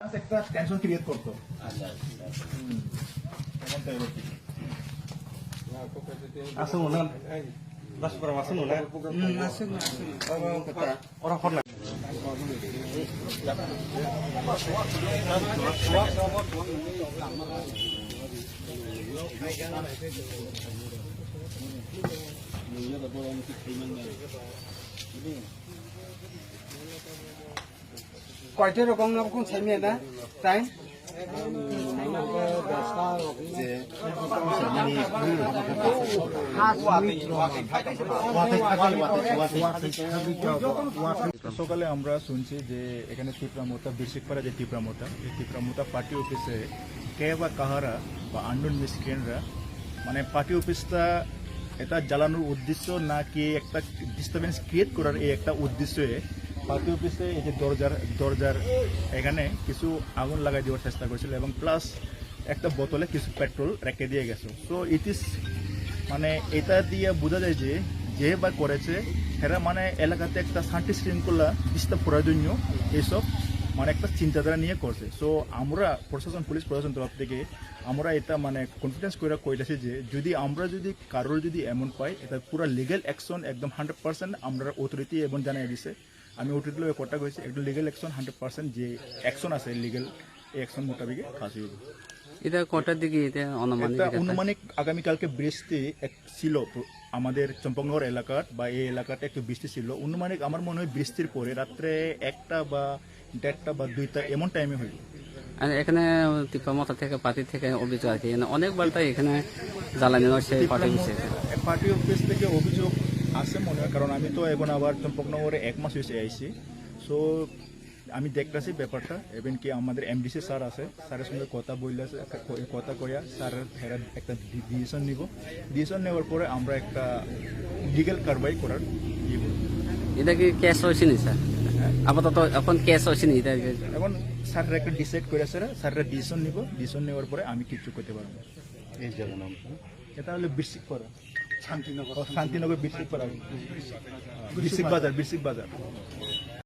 একটা tension create করতো। আসুন না রাসপুরা আসুন না ওরা ফোন না কয়টা রকম না কোন সাইমে না টাইম সকালে আমরা শুনছি যে এখানে তীব্রামতা বিশিকপাড়া যে তীব্রামতা এই তীব্রামতা পার্টি অফিসে কে বা কাহারা বা আননোন মিসক্রিয়েন্টরা মানে পার্টি অফিসটা এটা জ্বালানোর উদ্দেশ্য নাকি একটা ডিস্টারবেন্স ক্রিয়েট করার এই একটা উদ্দেশ্যে পার্টি অফিসে এই যে দরজার এখানে কিছু আগুন লাগাই দেওয়ার চেষ্টা করেছিল এবং প্লাস একটা বোতলে কিছু পেট্রোল রেখে দিয়ে গেছে। সো ইট ইস মানে এটা দিয়ে বোঝা যায় যে যে বা করেছে এরা মানে এলাকাতে একটা শান্তি শৃঙ্খলা ডিস্টার্ব করার জন্য এইসব মানে একটা চিন্তাধারা নিয়ে করছে। সো আমরা প্রশাসন পুলিশ প্রশাসন তরফ থেকে আমরা এটা মানে কনফিডেন্স করে কইতেছি যে যদি কারোর যদি এমন পাই এটা পুরো লিগেল অ্যাকশন একদম 100% আমরা অথরিটি এবং জানাই দিছে। আমি অথরিটি লোক কথা কইছি একদম লিগেল অ্যাকশন 100% যে অ্যাকশন আছে লিগেল এই অ্যাকশন মোতাবেক ফাঁসি হবে। এটা কটার দিকে এটা অনুমানিক আগামীকালকে বৃষ্টি ছিল আমাদের চম্পকনগর এলাকার বা এই এলাকাতে একটু বৃষ্টি ছিল। অনুমানিক আমার মনে হয় বৃষ্টির পরে রাত্রে 1টা বা 1:30 বা 2টা এমন টাইমে হইল। এখানে তীব্রমতা থেকে পার্টি থেকে অভিযোগ আর কি অনেকবার তাই এখানে জ্বালানি হচ্ছে পার্টি অফিস থেকে অভিযোগ আছে মনে হয়, কারণ আমি তো এখন আবার চম্পকনগরে 1 মাস হয়েছে আইসি। সো আমি দেখতেছি ব্যাপারটা এবং কি আমাদের এমডিসি স্যার আছে, স্যারের সঙ্গে কথা বললেছে, কথা কইয়া স্যার একটা ডিসিশন নিব। ডিসিশন নেওয়ার পরে আমরা একটা লিগেল কারবাই করার ইয়ে করব। এটা কি কেস হয়েছে নি স্যার? আপাতত এখন কেস হয়েছে নি? এখন স্যাররা একটা ডিসাইড করে স্যাররা ডিসিশন নিব। ডিসিশন নেওয়ার পরে আমি কিছু করতে পারবো। এই জায়গার নাম এটা হলো বিরসিকপাড়া, শান্তিনগর বিরসিকপাড়া, বিরসিক বাজার।